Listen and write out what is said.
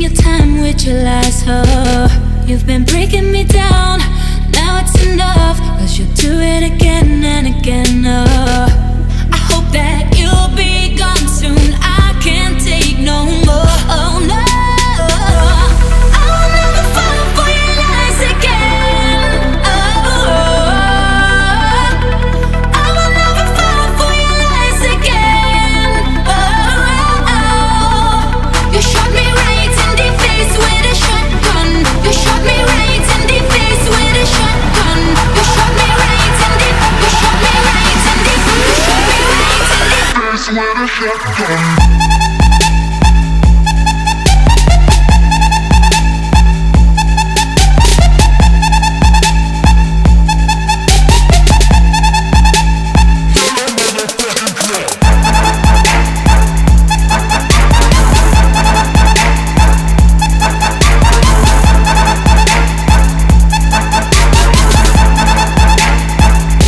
your time with your lies, oh. You've been breaking me down, now it's enough, 'cause you'll do it again and again, oh. I hope that you'll be gone soon, I can't take no more, oh no. I'll never fall for your lies again, oh. I will never fall for your lies again, oh. You shot me right in the face with a shotgun. You shot me right in the face with a shotgun. You shot me right in the, you shot me right in the, you shot me right in the face with a shotgun.